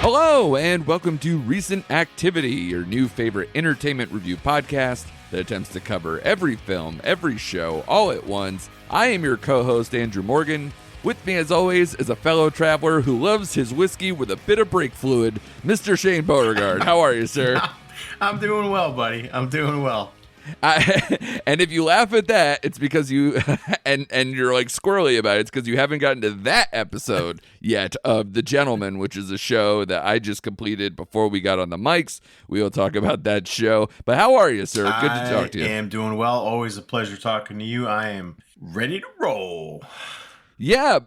Hello, and welcome to Recent Activity, your new favorite entertainment review podcast that attempts to cover every film, every show, all at once. I am your co-host, Andrew Morgan. With me, as always, is a fellow traveler who loves his whiskey with a bit of brake fluid, Mr. Shane Beauregard. How are you, sir? I'm doing well, buddy. I'm doing well. And if you laugh at that, it's because you and you're like squirrely about it. It's because you haven't gotten to that episode yet of The Gentleman, which is a show that I just completed before we got on the mics. We will talk about that show. But how are you, sir? Good to talk to you. I am doing well. Always a pleasure talking to you. I am ready to roll. Yeah,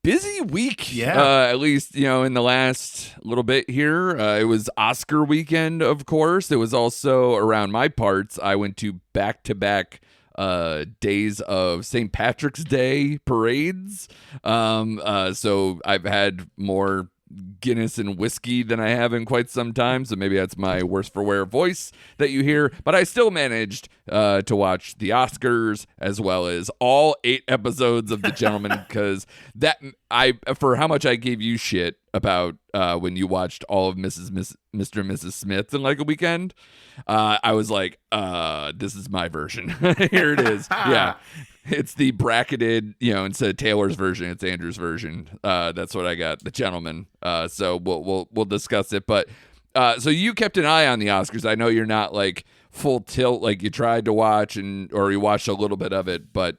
busy week. Yeah. At least, in the last little bit here. It was Oscar weekend, of course. It was also around my parts. I went to back-to-back days of St. Patrick's Day parades. So I've had more Guinness and whiskey than I have in quite some time, so maybe that's my worse for wear voice that you hear, but I still managed to watch the Oscars as well as all 8 episodes of The Gentleman, because for how much I gave you shit about when you watched all of Mr. and Mrs. Smith in like a weekend, I was like, this is my version. Here it is. Yeah. It's the bracketed, instead of Taylor's version, it's Andrew's version. That's what I got, The Gentleman. So we'll discuss it. But so you kept an eye on the Oscars. I know you're not like full tilt, like you tried to watch or you watched a little bit of it. But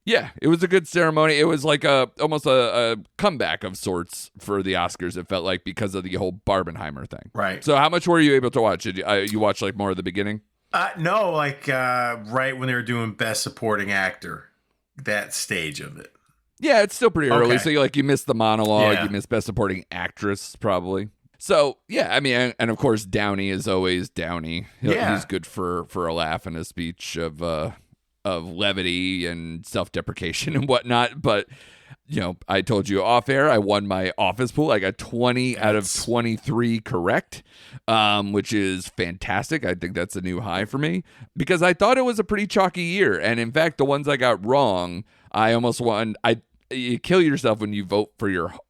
yeah, it was a good ceremony. It was like almost a comeback of sorts for the Oscars. It felt like, because of the whole Barbenheimer thing. Right. So how much were you able to watch? You watched like more of the beginning? No, right when they were doing Best Supporting Actor, that stage of it. Yeah, it's still pretty early. Okay. So you missed the monologue, Yeah. you missed Best Supporting Actress probably. So yeah, I mean, and of course Downey is always Downey. Yeah. He's good for a laugh and a speech of levity and self-deprecation and whatnot. But I told you off air, I won my office pool. I got 20 out of 23 correct, which is fantastic. I think that's a new high for me because I thought it was a pretty chalky year. And in fact, the ones I got wrong, I almost won. You kill yourself when you vote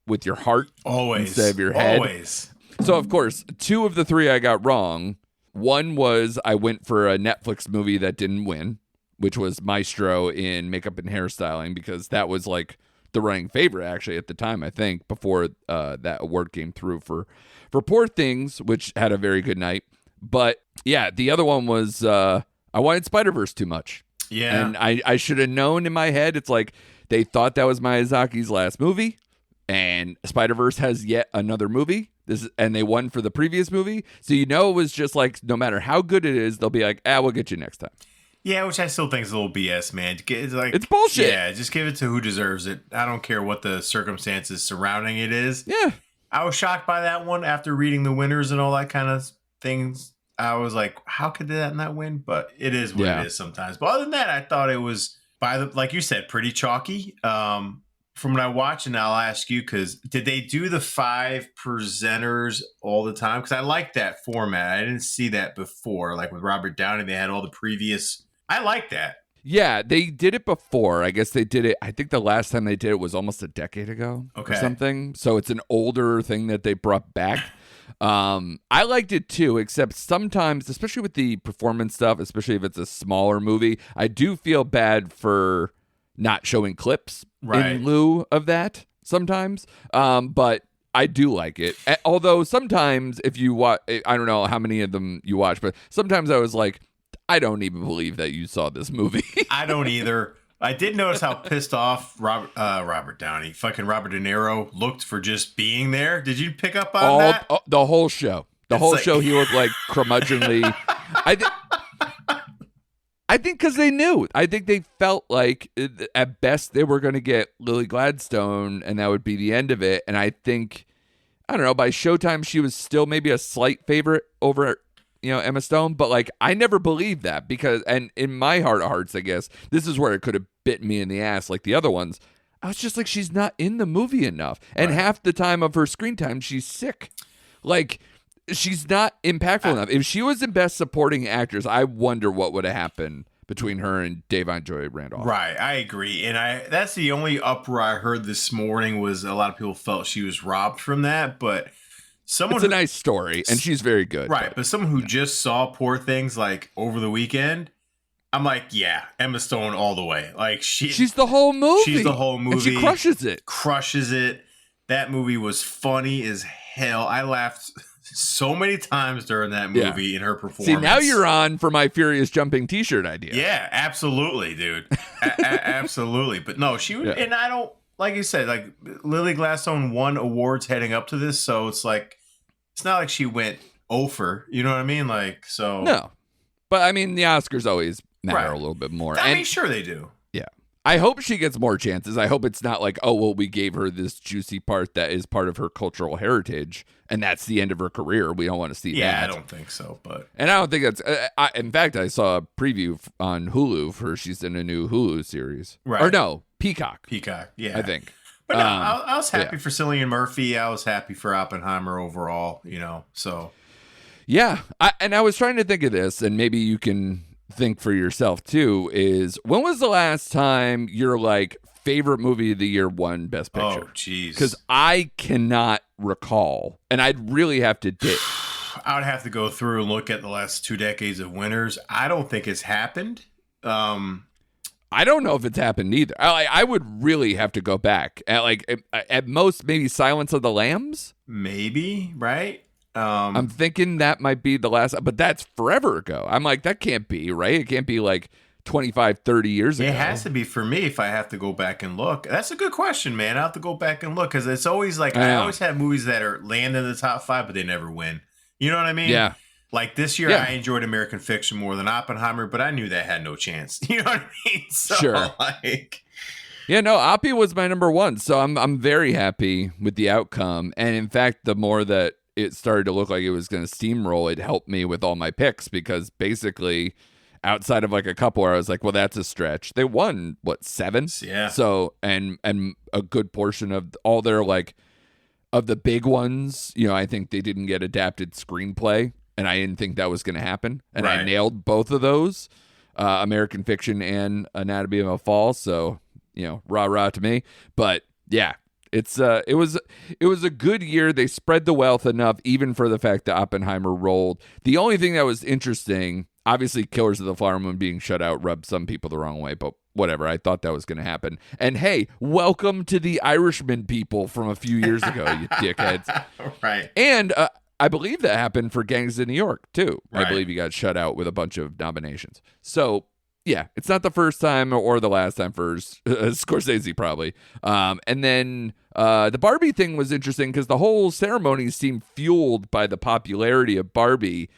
with your heart Always. instead of your head. Always. So of course, 2 of the 3 I got wrong. One was I went for a Netflix movie that didn't win, which was Maestro in makeup and hairstyling, because that was like the running favorite actually at the time, I think, before that award came through for Poor Things, which had a very good night. But yeah, the other one was I wanted Spider-Verse too much. Yeah. And I should have known in my head. It's like they thought that was Miyazaki's last movie, and Spider-Verse has yet another movie. And they won for the previous movie. So it was just like, no matter how good it is, they'll be like, we'll get you next time. Yeah, which I still think is a little BS, man. It's bullshit. Yeah, just give it to who deserves it. I don't care what the circumstances surrounding it is. Yeah. I was shocked by that one after reading the winners and all that kind of things. I was like, how could that not win? But it is what it is sometimes. But other than that, I thought it was, like you said, pretty chalky. From what I watched, and I'll ask you, because did they do the 5 presenters all the time? Because I like that format. I didn't see that before. Like with Robert Downey, they had all the previous. I like that. Yeah, they did it before. I guess they did it. I think the last time they did it was almost a decade ago or something. So it's an older thing that they brought back. I liked it too, except sometimes, especially with the performance stuff, especially if it's a smaller movie, I do feel bad for not showing clips in lieu of that sometimes. But I do like it. Although sometimes if you watch, I don't know how many of them you watch, but sometimes I was like, I don't even believe that you saw this movie. I don't either. I did notice how pissed off Robert Downey, fucking Robert De Niro, looked for just being there. Did you pick up on that? The whole show. Show he looked like curmudgeonly. I think because they knew. I think they felt like at best they were going to get Lily Gladstone and that would be the end of it. And I think, I don't know, by Showtime she was still maybe a slight favorite over Emma Stone, but like I never believed that because, and in my heart of hearts, I guess this is where it could have bit me in the ass like the other ones. I was just like, she's not in the movie enough, and half the time of her screen time, she's sick. Like she's not impactful enough. If she was in Best Supporting Actress, I wonder what would have happened between her and Davon Joy Randolph. Right, I agree. And that's the only uproar I heard this morning was a lot of people felt she was robbed from that, but it's a nice story, and she's very good. Right, but someone who just saw Poor Things like over the weekend, I'm like, yeah, Emma Stone all the way. Like she's the whole movie. She's the whole movie. And she crushes it. Crushes it. That movie was funny as hell. I laughed so many times during that movie in her performance. See, now you're on for my Furious Jumping t-shirt idea. Yeah, absolutely, dude. Absolutely. But no, she was, and I don't, like you said, like Lily Gladstone won awards heading up to this, so it's like, it's not like she went over, you know what I mean? Like, so. No. But I mean, the Oscars always matter a little bit more. I mean, sure they do. Yeah. I hope she gets more chances. I hope it's not like, oh, well, we gave her this juicy part that is part of her cultural heritage, and that's the end of her career. We don't want to see that. Yeah, I don't think so. And I don't think that's. In fact, I saw a preview on Hulu for she's in a new Hulu series. Right. Or no, Peacock. Yeah. I think. But no, I was happy for Cillian Murphy. I was happy for Oppenheimer overall, so. Yeah. I was trying to think of this, and maybe you can think for yourself too, is when was the last time your like favorite movie of the year won Best Picture? Oh, jeez. Because I cannot recall, and I'd really have to dig. I would have to go through and look at the last 2 decades of winners. I don't think it's happened. I don't know if it's happened either. I would really have to go back at most maybe Silence of the Lambs. Maybe, right? I'm thinking that might be the last, but that's forever ago. I'm like, that can't be, right? It can't be like 25, 30 years ago. It has to be for me if I have to go back and look. That's a good question, man. I have to go back and look because it's always like, I always have movies that are land in the top 5, but they never win. You know what I mean? Yeah. Like this year, I enjoyed American Fiction more than Oppenheimer, but I knew that had no chance. You know what I mean? So, sure. Yeah, no, Oppie was my number one, so I'm very happy with the outcome. And in fact, the more that it started to look like it was going to steamroll, it helped me with all my picks because basically, outside of like a couple where I was like, well, that's a stretch. They won 7? Yeah. So and a good portion of all their like of the big ones, I think they didn't get adapted screenplay. And I didn't think that was going to happen. And I nailed both of those, American Fiction and Anatomy of a Fall. So, rah to me. But yeah, it was a good year. They spread the wealth enough, even for the fact that Oppenheimer rolled. The only thing that was interesting, obviously, Killers of the Flower Moon being shut out rubbed some people the wrong way, but whatever. I thought that was going to happen. And hey, welcome to the Irishman people from a few years ago, you dickheads. Right. And I believe that happened for Gangs of New York, too. Right. I believe he got shut out with a bunch of nominations. So, yeah, it's not the first time or the last time for Scorsese, probably. And then the Barbie thing was interesting because the whole ceremony seemed fueled by the popularity of Barbie.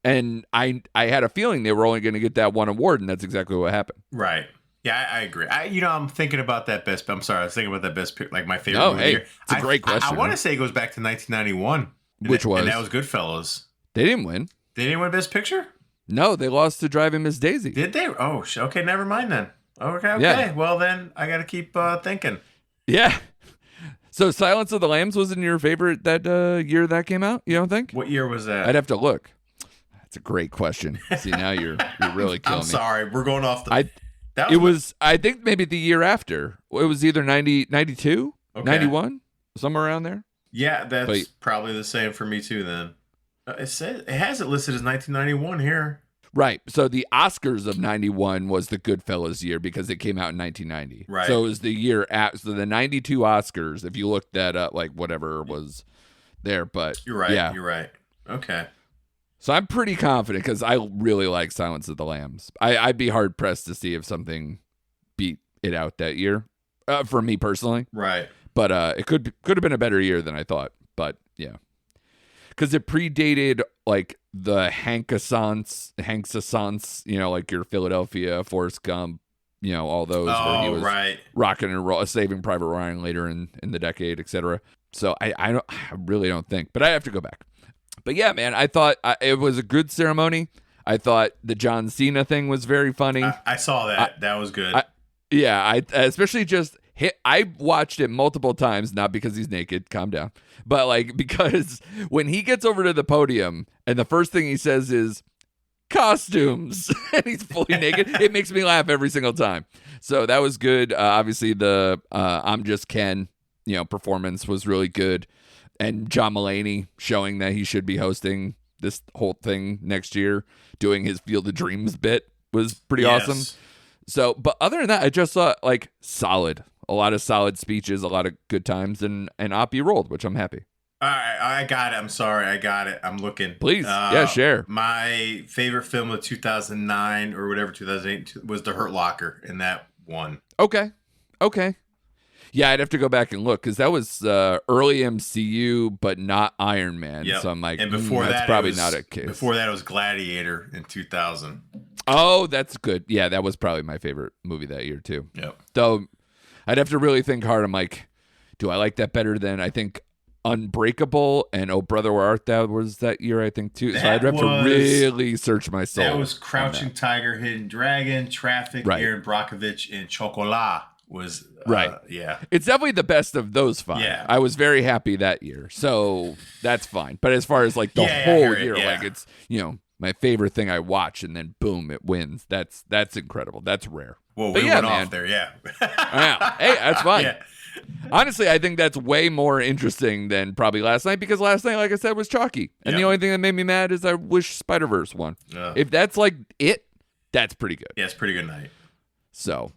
And I had a feeling they were only going to get that one award, and that's exactly what happened. Right. Yeah, I agree. I'm thinking about that best. I'm sorry, I was thinking about that best pick, like my favorite movie of the year. It's a great question. I want to say it goes back to 1991. Which was? And that was Goodfellas. They didn't win. They didn't win Best Picture? No, they lost to Driving Miss Daisy. Did they? Oh, okay, never mind then. Okay. Yeah. Well, then I got to keep thinking. Yeah. So Silence of the Lambs wasn't your favorite that year that came out? You don't think? What year was that? I'd have to look. That's a great question. See, now you're really killing me. I'm sorry. We're going off the... I think maybe the year after. It was either 92, 91, somewhere around there. Yeah, that's probably the same for me too then. It has it listed as 1991 here. Right. So the Oscars of 91 was the Goodfellas year because it came out in 1990. Right. So it was the year after. So the 92 Oscars, if you look that up, like whatever was there. But you're right. Yeah. You're right. Okay. So I'm pretty confident because I really like Silence of the Lambs. I'd be hard pressed to see if something beat it out that year for me personally. Right. But it could have been a better year than I thought. But yeah, because it predated like the Hank-a-sance, like your Philadelphia, Forrest Gump, all those where he was rocking and roll, Saving Private Ryan later in the decade, etc. So I really don't think, but I have to go back. But yeah, man, I thought it was a good ceremony. I thought the John Cena thing was very funny. I saw that. That was good. I especially just. I watched it multiple times, not because he's naked, calm down, but like because when he gets over to the podium and the first thing he says is, costumes and he's fully naked. It makes me laugh every single time. So that was good. Obviously the I'm Just Ken, performance was really good. And John Mulaney showing that he should be hosting this whole thing next year, doing his Field of Dreams bit was pretty awesome. So, but other than that, I just saw solid. A lot of solid speeches, a lot of good times, and Oppie rolled, which I'm happy. All right, I got it. I'm sorry, I got it. I'm looking. Please, share. My favorite film of 2009 or whatever 2008 was The Hurt Locker, and that one. Okay. Yeah, I'd have to go back and look because that was early MCU, but not Iron Man. Yep. So I'm like, and before that's probably not a case. Before that, it was Gladiator in 2000. Oh, that's good. Yeah, that was probably my favorite movie that year too. Yep. Though I'd have to really think hard. I'm like, do I like that better than I think Unbreakable and Oh Brother Where Art Thou was that year, I think too. So I'd have to really search my soul. That was Crouching Tiger, Hidden Dragon, Traffic, right. Aaron Brockovich, and Chocolat was right. Yeah, it's definitely the best of those 5. Yeah, I was very happy that year, so that's fine. But as far as the whole year, it's my favorite thing I watch, and then boom, it wins. That's incredible. That's rare. Well, we went off there, yeah. Hey, that's fine. Yeah. Honestly, I think that's way more interesting than probably last night because last night, like I said, was chalky. And the only thing that made me mad is I wish Spider-Verse won. If that's that's pretty good. Yeah, it's a pretty good night. So,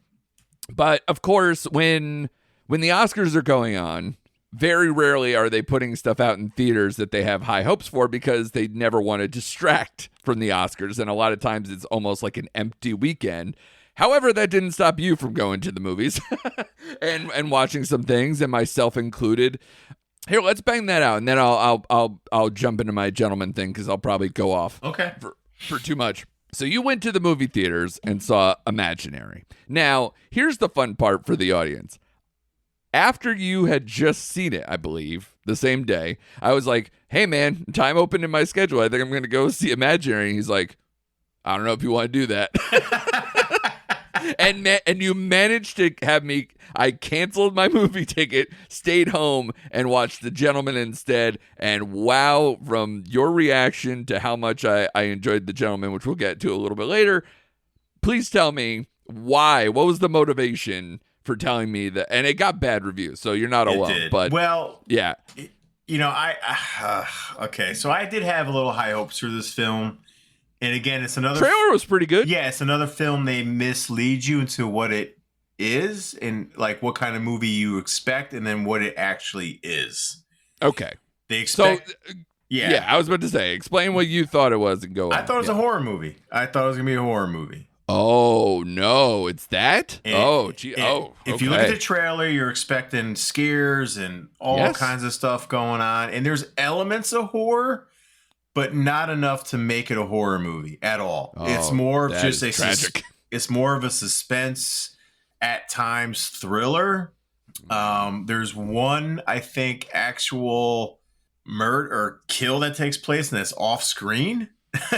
but of course, when the Oscars are going on, very rarely are they putting stuff out in theaters that they have high hopes for because they never want to distract from the Oscars. And a lot of times it's almost like an empty weekend. However, that didn't stop you from going to the movies and watching some things, and myself included. Here, let's bang that out, and then I'll jump into my gentleman thing because I'll probably go off for too much. So you went to the movie theaters and saw Imaginary. Now, here's the fun part for the audience. After you had just seen it, I believe, the same day, I was like, hey, man, time opened in my schedule. I think I'm going to go see Imaginary. And he's like, I don't know if you want to do that. And you managed to have me. I canceled my movie ticket, stayed home, and watched The Gentleman instead. And wow, from your reaction to how much I enjoyed The Gentleman, which we'll get to a little bit later, please tell me why. What was the motivation for telling me that? And it got bad reviews, so you're not alone. Did. But yeah, okay. So I did have a little high hopes for this film. And again, it's another trailer was pretty good. Yeah, it's another film. They mislead you into what it is and what kind of movie you expect, and then what it actually is. Okay, they expect. So, yeah, I was about to say, explain what you thought it was and go. I thought it was a horror movie. I thought it was gonna be a horror movie. Oh no, it's that. If you look at the trailer, you're expecting scares and all kinds of stuff going on, and there's elements of horror. But not enough to make it a horror movie at all. It's more of just tragic. It's more of a suspense, at times thriller. There's one, I think, actual murder or kill that takes place, and that's off screen.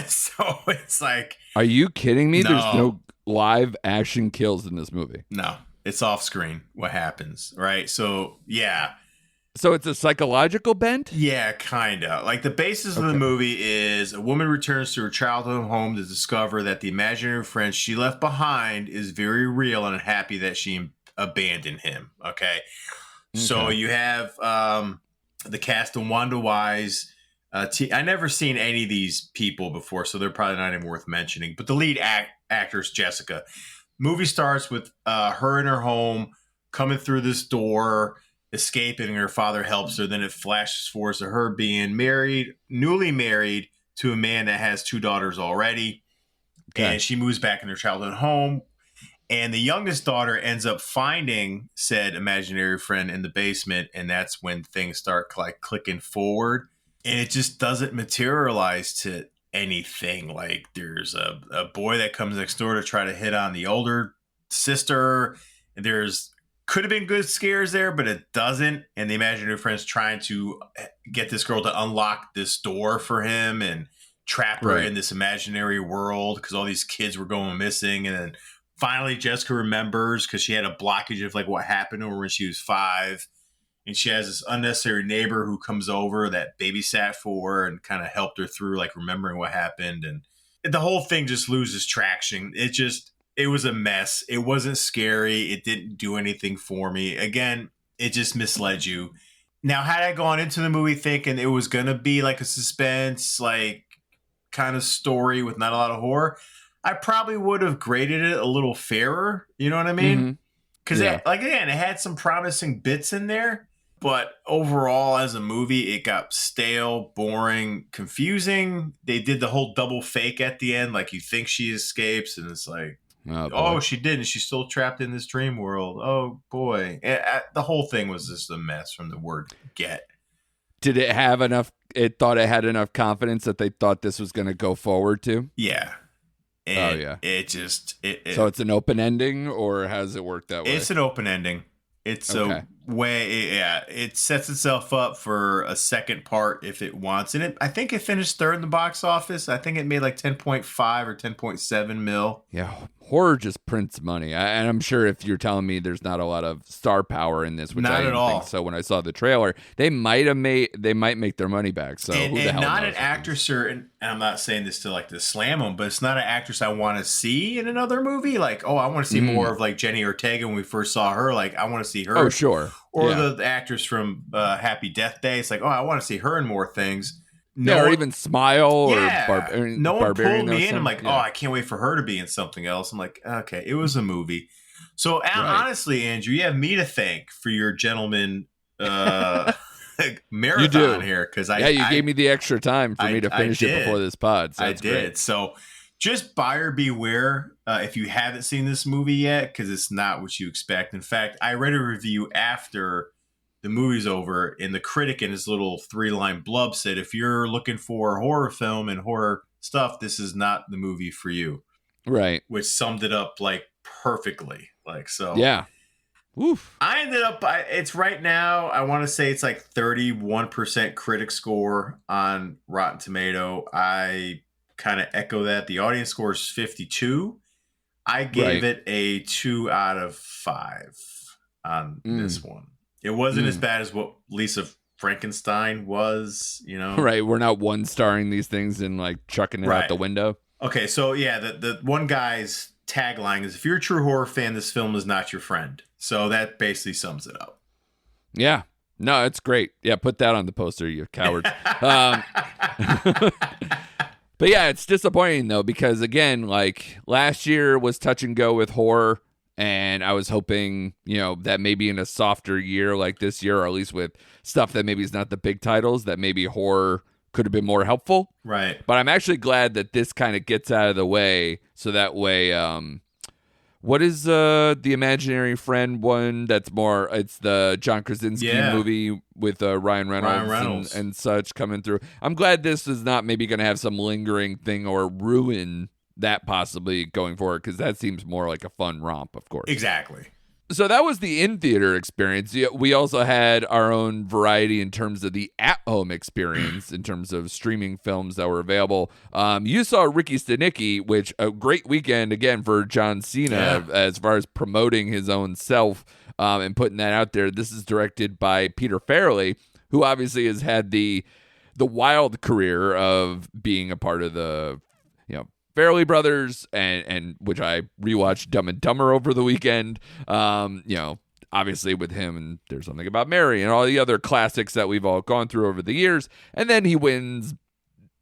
So it's like, are you kidding me? No. There's no live action kills in this movie. No, it's off screen. What happens, right? So yeah. So it's a psychological bent? Yeah, kind of. The basis of the movie is a woman returns to her childhood home to discover that the imaginary friend she left behind is very real and unhappy that she abandoned him. Okay. So you have the cast of Wanda Wise. I never seen any of these people before, so they're probably not even worth mentioning. But the lead actress, Jessica. Movie starts with her in her home, coming through this door, escaping, and her father helps her. Then it flashes forward to her being newly married to a man that has 2 daughters already. Okay. And she moves back in her childhood home. And the youngest daughter ends up finding said imaginary friend in the basement. And that's when things start clicking forward. And it just doesn't materialize to anything. There's a boy that comes next door to try to hit on the older sister. And could have been good scares there, but it doesn't. And the imaginary friend's trying to get this girl to unlock this door for him and trap her in this imaginary world because all these kids were going missing. And then finally Jessica remembers because she had a blockage of what happened to her when she was 5. And she has this unnecessary neighbor who comes over that babysat for her and kind of helped her through remembering what happened. And the whole thing just loses traction. It was a mess. It wasn't scary. It didn't do anything for me. Again, it just misled you. Now, had I gone into the movie thinking it was going to be like a suspense, like kind of story with not a lot of horror, I probably would have graded it a little fairer. You know what I mean? Because, like, again, it had some promising bits in there. But overall, as a movie, it got stale, boring, confusing. They did the whole double fake at the end. Like, you think she escapes, and it's like, oh, she didn't. She's still trapped in this dream world. Oh, boy. The whole thing was just a mess from the word get. Did it have enough? It thought it had enough confidence that they thought this was going to go forward to? Yeah. And it just... So it's an open ending, or has it worked that way? It's an open ending. It's a way, it sets itself up for a second part if it wants. And I think it finished third in the box office. I think it made like 10.5 or 10.7 mil. Yeah, horror just prints money. And I'm sure if you're telling me there's not a lot of star power in this, which not I didn't at all. think so when I saw the trailer, they might make their money back. So and, who the hell not knows? An actress, and I'm not saying this to slam them, but it's not an actress I want to see in another movie. Like, I want to see more of like Jenny Ortega when we first saw her. Like, I want to see her. Oh, sure. Or the actress from Happy Death Day. It's like, I want to see her in more things. Or even Smile. No one Barbarian pulled me in. I'm like, I can't wait for her to be in something else. I'm like, okay, it was a movie. So honestly, Andrew, you have me to thank for your gentleman marathon here. Because you gave me the extra time for me to finish it before this pod. So I did. Great. So just buyer beware if you haven't seen this movie yet, because it's not what you expect. In fact, I read a review after the movie's over, and the critic in his little 3-line blub said, if you're looking for horror film and horror stuff, this is not the movie for you. Right. Which summed it up like perfectly. Like, so. Yeah. Oof. I ended up, it's right now, I want to say it's like 31% critic score on Rotten Tomato. I kind of echo that. The audience score is 52. I gave it a 2 out of 5 on this one. It wasn't as bad as what Lisa Frankenstein was, Right, we're not one-starring these things and like chucking it out the window. Okay, so the one guy's tagline is, if you're a true horror fan, this film is not your friend. So that basically sums it up. Yeah. No, it's great. Yeah, put that on the poster, you cowards. But yeah, it's disappointing though, because again, like last year was touch and go with horror, and I was hoping, that maybe in a softer year like this year, or at least with stuff that maybe is not the big titles, that maybe horror could have been more helpful. Right. But I'm actually glad that this kind of gets out of the way, so that way, what is the Imaginary Friend one? That's more, it's the John Krasinski movie with Ryan Reynolds. And such coming through. I'm glad this is not maybe going to have some lingering thing or ruin that possibly going forward, because that seems more like a fun romp, of course. Exactly. So that was the in-theater experience. We also had our own variety in terms of the at-home experience, in terms of streaming films that were available. You saw Ricky Stanicky, which a great weekend, again, for John Cena, as far as promoting his own self and putting that out there. This is directed by Peter Farrelly, who obviously has had the wild career of being a part of the, Farrelly Brothers, and which I rewatched Dumb and Dumber over the weekend. Obviously with him, and There's Something About Mary, and all the other classics that we've all gone through over the years. And then he wins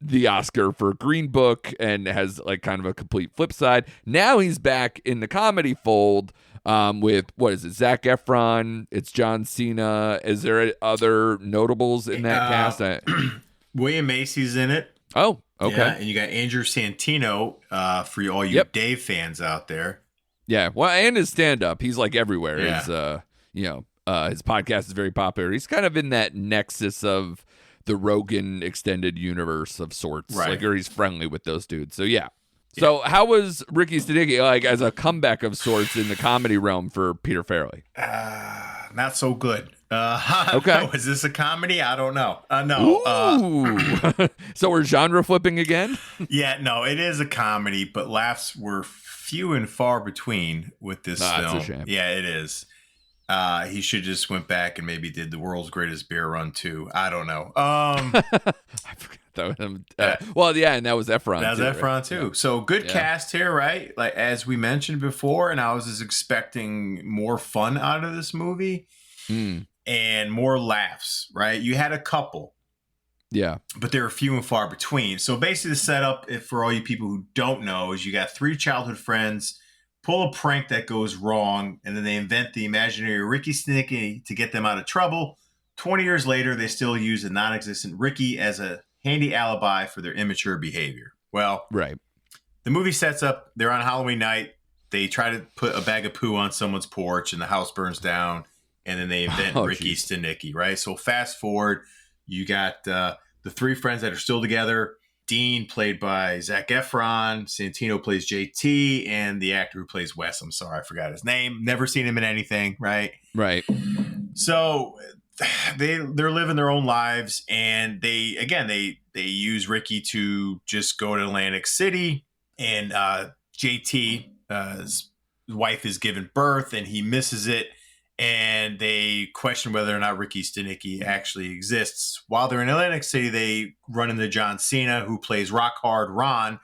the Oscar for Green Book and has like kind of a complete flip side. Now he's back in the comedy fold with, what is it, Zac Efron, it's John Cena. Is there other notables in that cast? William Macy's in it. Oh, okay. Yeah, and you got Andrew Santino for all you Dave fans out there. Yeah, well, and his stand-up, he's like everywhere. Yeah. His podcast is very popular. He's kind of in that nexus of the Rogan extended universe of sorts. Right. Like, or he's friendly with those dudes. So, yeah. So, how was Ricky Stanicky like as a comeback of sorts in the comedy realm for Peter Farrelly? Not so good. Okay. Was this a comedy? I don't know. No. Ooh. So we're genre flipping again? Yeah, no, it is a comedy, but laughs were few and far between with this film. That's a shame. Yeah, it is. He should just went back and maybe did The World's Greatest Beer Run too. I don't know. I forgot Well, yeah, and that was Efron. That was too, Efron right? too. Yeah. So good Yeah. cast here, right? Like as we mentioned before, and I was just expecting more fun out of this movie Mm. and more laughs, right? You had a couple, Yeah. but they were few and far between. So basically, the setup, if for all you people who don't know, is you got three childhood friends pull a prank that goes wrong, and then they invent the imaginary Ricky Stanicky to get them out of trouble. 20 years later, they still use a non-existent Ricky as a handy alibi for their immature behavior. Well, Right. the movie sets up, they're on Halloween night. They try to put a bag of poo on someone's porch, and the house burns down, and then they invent Ricky Stanicky, right? So fast forward, you got the three friends that are still together. Dean, played by Zac Efron. Santino plays JT, and the actor who plays Wes. I'm sorry, I forgot his name. Never seen him in anything, right? Right. So they're living their own lives, and they use Ricky to just go to Atlantic City, and JT, his wife is giving birth, and he misses it. And they question whether or not Ricky Stanicky actually exists. While they're in Atlantic City, they run into John Cena, who plays Rock Hard Ron.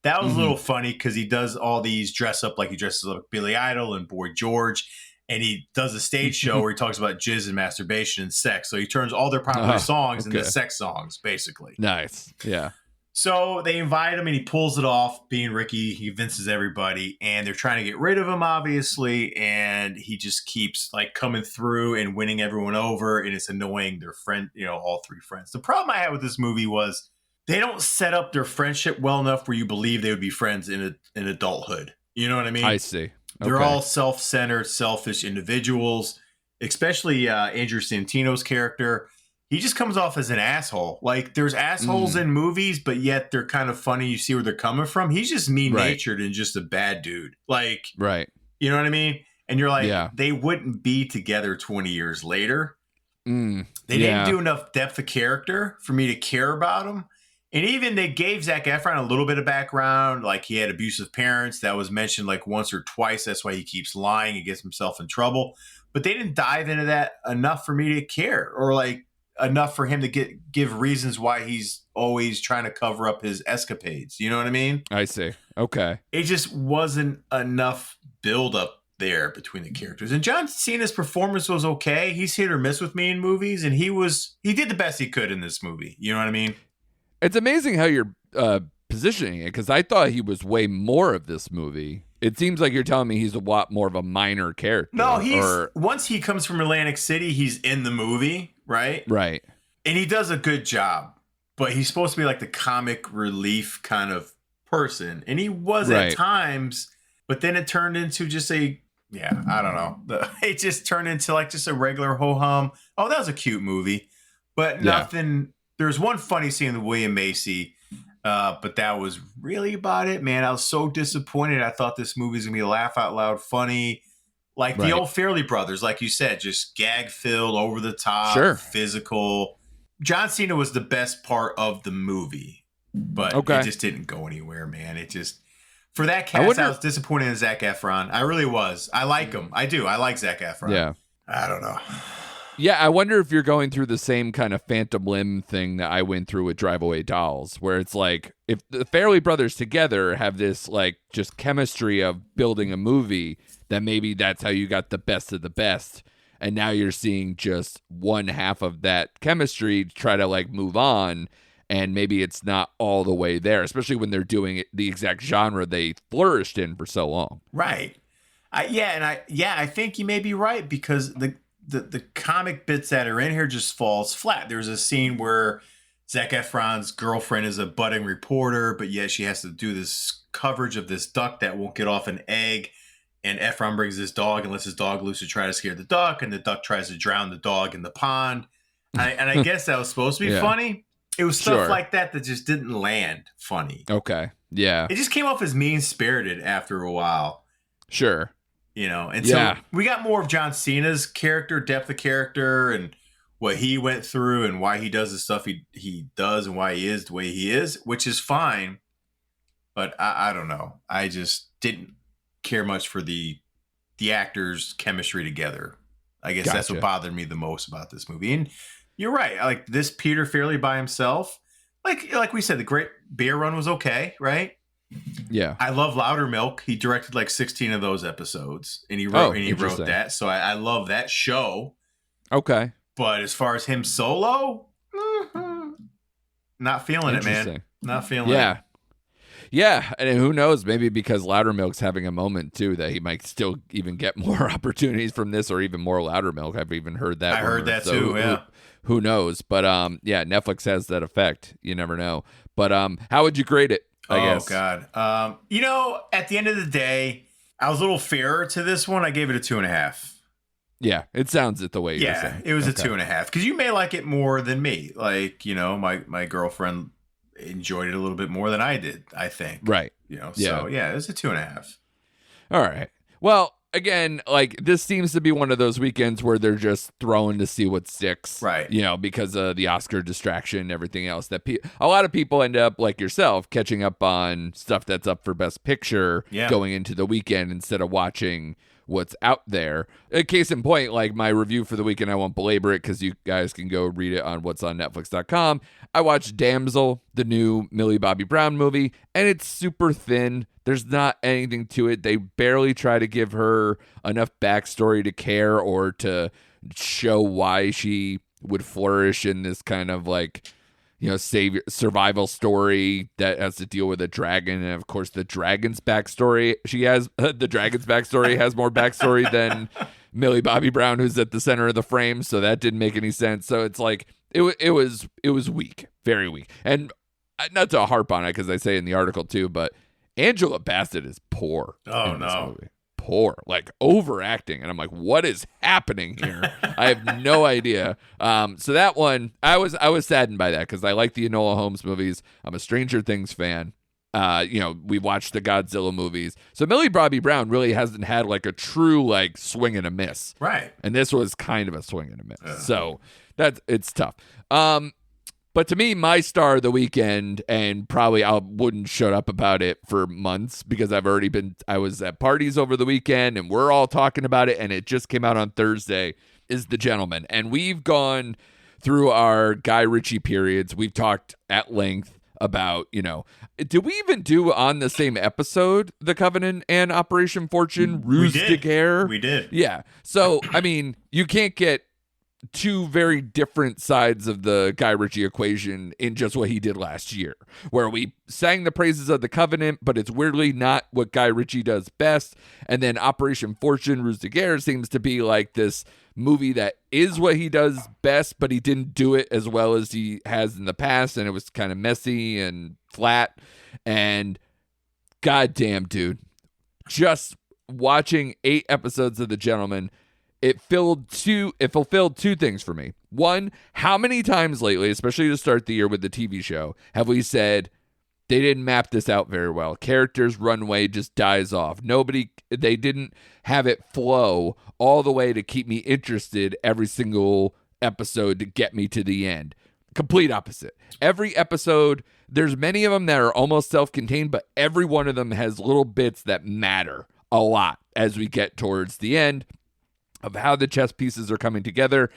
That was a little funny because he does all these dress up like he dresses up Billy Idol and Boy George. And he does a stage show where he talks about jizz and masturbation and sex. So he turns all their popular songs into sex songs, basically. Nice. Yeah. So they invite him and he pulls it off. Being Ricky, he convinces everybody, and they're trying to get rid of him, obviously. And he just keeps like coming through and winning everyone over. And it's annoying their friend, all three friends. The problem I had with this movie was they don't set up their friendship well enough where you believe they would be friends in adulthood. You know what I mean? I see. Okay. They're all self-centered, selfish individuals, especially Andrew Santino's character. He just comes off as an asshole. Like, there's assholes in movies, but yet they're kind of funny. You see where they're coming from. He's just mean-natured and just a bad dude. Like, right. You know what I mean? And you're like, they wouldn't be together 20 years later. They didn't do enough depth of character for me to care about him. And even they gave Zac Efron a little bit of background. Like, he had abusive parents. That was mentioned like once or twice. That's why he keeps lying and gets himself in trouble. But they didn't dive into that enough for me to care, or like enough for him to give reasons why he's always trying to cover up his escapades. You know what I mean? I see. Okay. It just wasn't enough build up there between the characters. And John Cena's performance was okay. He's hit or miss with me in movies, and he did the best he could in this movie. You know what I mean? It's amazing how you're positioning it, because I thought he was way more of this movie. It seems like you're telling me he's a lot more of a minor character. No, once he comes from Atlantic City, he's in the movie, right? Right. And he does a good job, but he's supposed to be like the comic relief kind of person. And he was at times, but then it turned into just I don't know. It just turned into like just a regular ho-hum. Oh, that was a cute movie, but nothing. There's one funny scene with William Macy, but that was really about it, man. I was so disappointed. I thought this movie was going to be laugh out loud funny. Like the old Fairley Brothers, like you said, just gag filled, over the top, physical. John Cena was the best part of the movie, but it just didn't go anywhere, man. It just, for that cast, I was disappointed in Zac Efron. I really was. I like him. I do. I like Zac Efron. Yeah. I don't know. Yeah, I wonder if you're going through the same kind of Phantom Limb thing that I went through with Drive Away Dolls, where it's like, if the Farrelly brothers together have this like just chemistry of building a movie, then maybe that's how you got the best of the best. And now you're seeing just one half of that chemistry try to like move on, and maybe it's not all the way there, especially when they're doing the exact genre they flourished in for so long. Right. I think you may be right, because the comic bits that are in here just falls flat. There's a scene where Zac Efron's girlfriend is a budding reporter, but yet she has to do this coverage of this duck that won't get off an egg. And Efron brings his dog and lets his dog loose to try to scare the duck, and the duck tries to drown the dog in the pond. And I guess that was supposed to be funny. It was stuff like that just didn't land funny. Okay. Yeah. It just came off as mean-spirited after a while. Sure. And so we got more of John Cena's character, depth of character, and what he went through and why he does the stuff he does and why he is the way he is, which is fine. But I don't know. I just didn't care much for the actors' chemistry together. I guess that's what bothered me the most about this movie. And you're right. Like this Peter Farrelly by himself, like we said, the Great Bear Run was okay, right? Yeah. I love Loudermilk. He directed like 16 of those episodes, and he wrote that. So I love that show. Okay. But as far as him solo, not feeling it, man. Not feeling it. Yeah, and who knows? Maybe because Loudermilk's having a moment too, that he might still even get more opportunities from this, or even more Loudermilk. I've even heard that. I heard that too. Yeah. Who knows? But yeah, Netflix has that effect. You never know. But how would you grade it? I guess. God. At the end of the day, I was a little fairer to this one. I gave it a 2.5. Yeah, it sounds it the way you're saying. It was a 2.5 because you may like it more than me. Like, my girlfriend enjoyed it a little bit more than I did, I think. Right. So it was a 2.5. All right. Well, again, like this seems to be one of those weekends where they're just throwing to see what sticks. Right. Because of the Oscar distraction and everything else that a lot of people end up, like yourself, catching up on stuff that's up for Best Picture going into the weekend instead of watching what's out there. A case in point, like my review for the weekend, I won't belabor it because you guys can go read it on what'sonnetflix.com. I watched Damsel, the new Millie Bobby Brown movie, and it's super thin. There's not anything to it. They barely try to give her enough backstory to care or to show why she would flourish in this kind of like, survival story that has to deal with a dragon. And of course, the dragon's backstory, the dragon's backstory has more backstory than Millie Bobby Brown, who's at the center of the frame. So that didn't make any sense. So it's like, it was weak, very weak. And not to harp on it, because I say in the article too, but Angela Bassett is poor. Oh, no. Poor, like overacting, and I'm like, what is happening here? I have no idea. So that one, I was saddened by that because I like the Enola Holmes movies. I'm a Stranger Things fan. We watched the Godzilla movies. So Millie Bobby Brown really hasn't had like a true like swing and a miss, right? And this was kind of a swing and a miss. So it's tough. But to me, my star of the weekend, and probably I wouldn't shut up about it for months because I was at parties over the weekend and we're all talking about it, and it just came out on Thursday, is The Gentleman. And we've gone through our Guy Ritchie periods. We've talked at length about, did we even do on the same episode The Covenant and Operation Fortune? Ruse de Guerre? We did. Yeah. So, I mean, you can't get two very different sides of the Guy Ritchie equation in just what he did last year, where we sang the praises of The Covenant, but it's weirdly not what Guy Ritchie does best. And then Operation Fortune, Ruse de Guerre seems to be like this movie that is what he does best, but he didn't do it as well as he has in the past. And it was kind of messy and flat. And goddamn, dude, just watching 8 episodes of The Gentleman, it fulfilled two things for me. One, how many times lately, especially to start the year with the TV show, have we said they didn't map this out very well? Characters' runway just dies off. They didn't have it flow all the way to keep me interested every single episode to get me to the end. Complete opposite. Every episode, there's many of them that are almost self-contained, but every one of them has little bits that matter a lot as we get towards the end of how the chess pieces are coming together.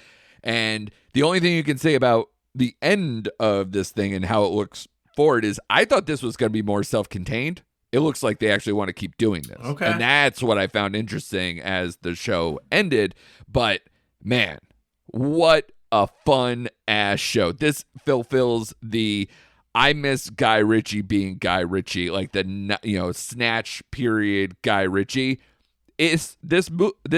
And the only thing you can say about the end of this thing and how it looks forward is I thought this was going to be more self-contained. It looks like they actually want to keep doing this. Okay. And that's what I found interesting as the show ended. But man, what a fun ass show. This fulfills the I miss Guy Ritchie being Guy Ritchie, like the Snatch period Guy Ritchie. This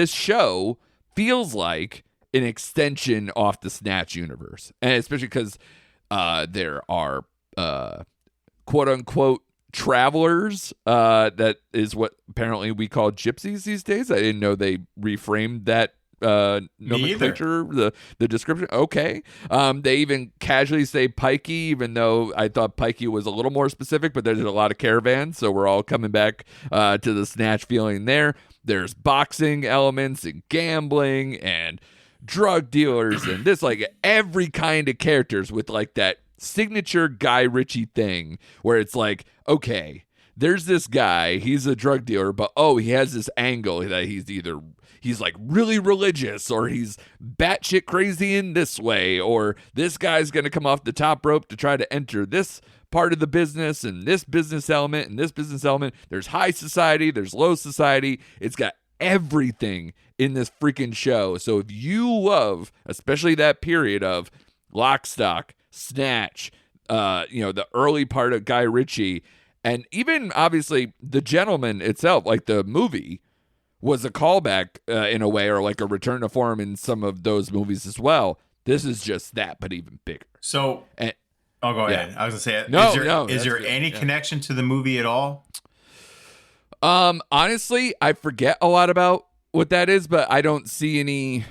show feels like an extension off the Snatch universe, and especially because there are quote unquote travelers. That is what apparently we call gypsies these days. I didn't know they reframed that nomenclature, the description. Okay. They even casually say pikey, even though I thought pikey was a little more specific, but there's a lot of caravans, so we're all coming back to the Snatch feeling there. There's boxing elements and gambling and drug dealers and this, like every kind of characters with like that signature Guy Ritchie thing where it's like, okay, there's this guy, he's a drug dealer, but he has this angle that he's like really religious, or he's batshit crazy in this way, or this guy's going to come off the top rope to try to enter this part of the business and this business element and this business element. There's high society, there's low society. It's got everything in this freaking show. So if you love, especially that period of Lock, Stock, Snatch, the early part of Guy Ritchie, and even obviously The Gentleman itself, like the movie, was a callback in a way, or like a return to form in some of those movies as well. This is just that, but even bigger. So, go ahead. I was gonna say, is there any connection to the movie at all? Honestly, I forget a lot about what that is, but I don't see any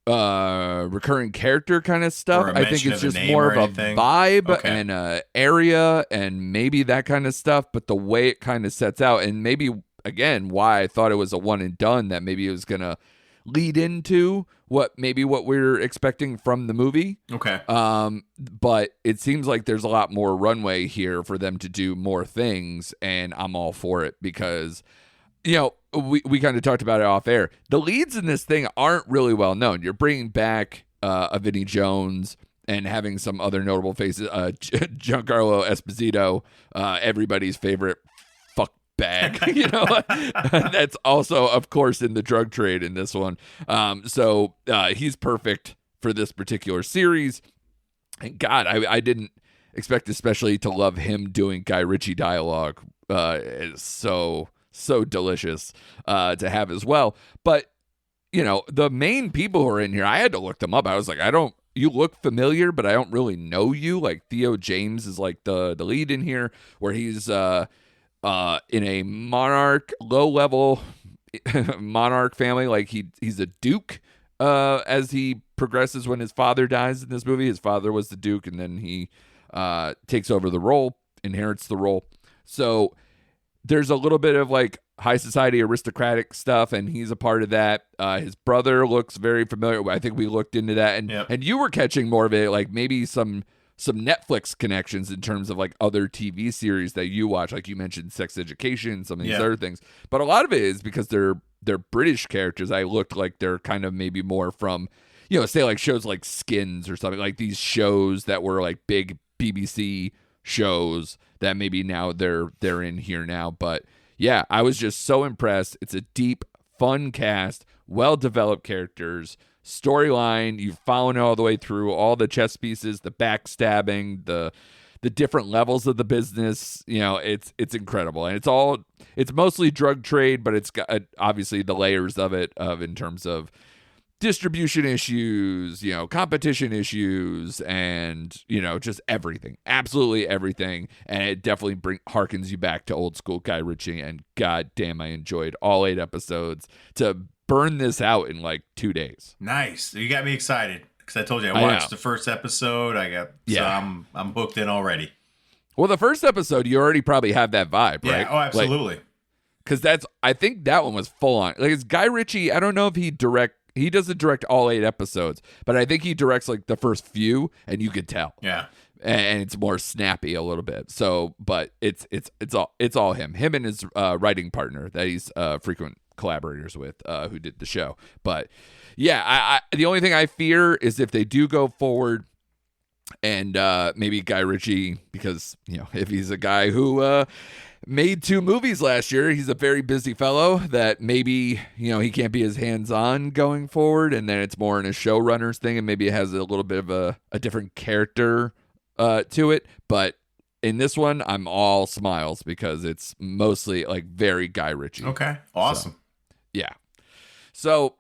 recurring character kind of stuff. I think it's just more of a vibe and a area and maybe that kind of stuff, but the way it kind of sets out, and maybe again why I thought it was a one and done, that maybe it was gonna lead into what we're expecting from the movie. Okay. But it seems like there's a lot more runway here for them to do more things, and I'm all for it because, we kind of talked about it off air. The leads in this thing aren't really well known. You're bringing back a Vinnie Jones and having some other notable faces. Giancarlo Esposito, everybody's favorite bag, that's also, of course, in the drug trade in this one. So he's perfect for this particular series. And God, I didn't expect especially to love him doing Guy Ritchie dialogue. It's so delicious to have as well. But, the main people who are in here, I had to look them up. I was like, you look familiar, but I don't really know you. Like Theo James is like the lead in here, where he's in a low-level monarch family. Like he's a duke as he progresses when his father dies in this movie. His father was the duke, and then he takes over the role, inherits the role. So there's a little bit of like high society aristocratic stuff, and he's a part of that. His brother looks very familiar. I think we looked into that, and you were catching more of it, like maybe some Netflix connections in terms of like other TV series that you watch, like you mentioned Sex Education, some of these other things. But a lot of it is because they're British characters. I looked like they're kind of maybe more from, say like shows like Skins or something, like these shows that were like big BBC shows that maybe now they're in here now. But yeah, I was just so impressed. It's a deep, fun cast, well-developed characters, storyline. You're following it all the way through, all the chess pieces, the backstabbing, the different levels of the business. It's incredible, and it's mostly drug trade, but it's got obviously the layers of it in terms of distribution issues, competition issues, and just everything, absolutely everything. And it definitely harkens you back to old school Guy Ritchie. And god damn, I enjoyed all 8 episodes. To burn this out in like 2 days. Nice. You got me excited because I told you I watched the first episode. So I'm hooked in already. Well, the first episode, you already probably have that vibe, right? Yeah. Oh, absolutely. Because I think that one was full on. Like, it's Guy Ritchie. I don't know if he doesn't direct all 8 episodes, but I think he directs like the first few, and you could tell. Yeah. And it's more snappy a little bit. So, but it's all him and his writing partner that he's frequent collaborators with, who did the show. But yeah, I the only thing I fear is if they do go forward and maybe Guy Ritchie, because if he's a guy who made 2 movies last year, he's a very busy fellow, that maybe he can't be as hands-on going forward, and then it's more in a showrunner's thing, and maybe it has a little bit of a different character to it. But in this one, I'm all smiles because it's mostly like very Guy Ritchie. Okay, awesome. So, yeah. So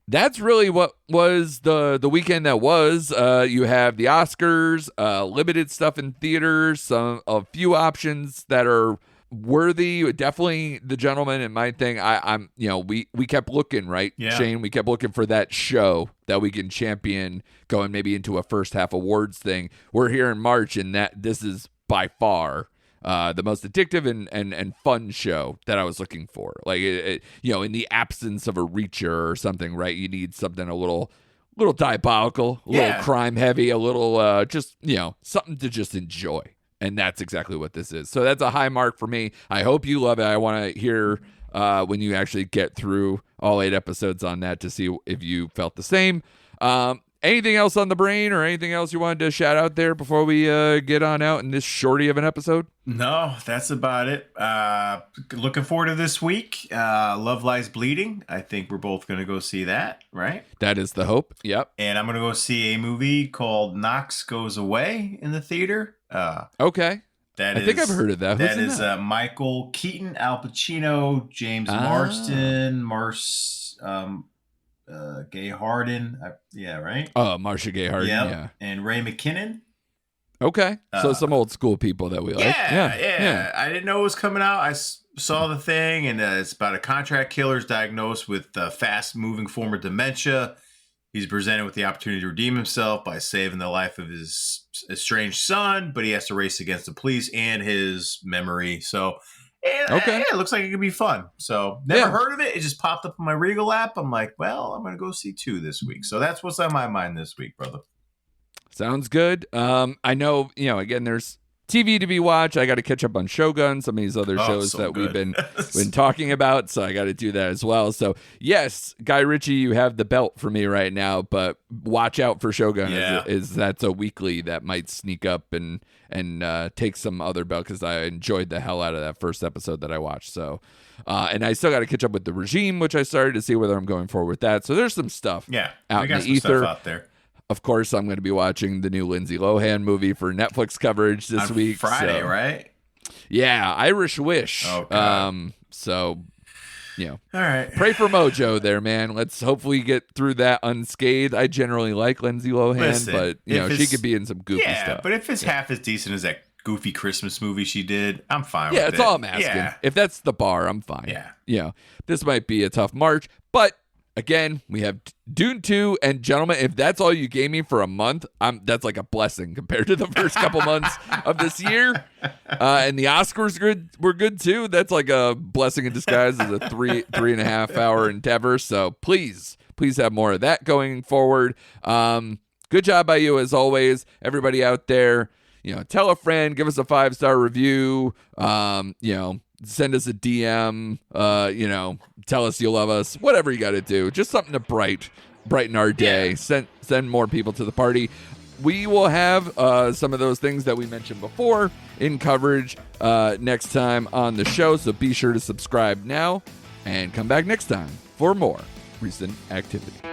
that's really what was the weekend that was. You have the Oscars, limited stuff in theaters, a few options that are worthy. Definitely The Gentleman and my thing. We kept looking, right, Shane? We kept looking for that show that we can champion going maybe into a first half awards thing. We're here in March, and this is by far the most addictive and fun show that I was looking for. Like, in the absence of a Reacher or something, right? You need something a little diabolical, a little crime heavy, a little just something to just enjoy. And that's exactly what this is. So that's a high mark for me. I hope you love it. I want to hear when you actually get through all 8 episodes on that to see if you felt the same. Anything else on the brain or anything else you wanted to shout out there before we get on out in this shorty of an episode? No, that's about it. Looking forward to this week. Love Lies Bleeding. I think we're both going to go see that, right? That is the hope. Yep. And I'm going to go see a movie called Knox Goes Away in the theater. Okay. I think I've heard of that. That is Michael Keaton, Al Pacino, James Marsden, Gay Harden. Right? Oh, Marcia Gay Harden. Yep. Yeah. And Ray McKinnon. Okay. So some old school people that we like. Yeah. I didn't know it was coming out. I saw the thing, and it's about a contract killer's diagnosed with fast-moving form of dementia. He's presented with the opportunity to redeem himself by saving the life of his estranged son, but he has to race against the police and his memory. So, it looks like it could be fun. So, never heard of it. It just popped up on my Regal app. I'm like, well, I'm going to go see 2 this week. So, that's what's on my mind this week, brother. Sounds good. I know, again, there's TV to be watched. I got to catch up on Shogun, some of these other shows that we've been talking about, so I got to do that as well. So, yes, Guy Ritchie, you have the belt for me right now, but watch out for Shogun. That's a weekly that might sneak up and take some other belt, because I enjoyed the hell out of that first episode that I watched. So, and I still got to catch up with The Regime, which I started to see whether I'm going forward with that. So there's some stuff out in the ether. Stuff out there. Of course, I'm going to be watching the new Lindsay Lohan movie for Netflix coverage this week. Friday, right? Yeah, Irish Wish. Oh, God. So, all right. Pray for Mojo there, man. Let's hopefully get through that unscathed. I generally like Lindsay Lohan, but she could be in some goofy stuff. Yeah, but if it's half as decent as that goofy Christmas movie she did, I'm fine with it. Yeah, it's all I'm asking. Yeah. If that's the bar, I'm fine. Yeah. This might be a tough March, but again, we have Dune 2, and gentlemen, if that's all you gave me for a month, that's like a blessing compared to the first couple months of this year. And the Oscars were good too. That's like a blessing in disguise as a 3.5 hour endeavor. So please have more of that going forward. Good job by you as always, everybody out there. Tell a friend, give us a 5-star review. Send us a DM, tell us you love us, whatever you got to do. Just something to brighten our day. Yeah. Send more people to the party. We will have some of those things that we mentioned before in coverage next time on the show. So be sure to subscribe now and come back next time for more recent activity.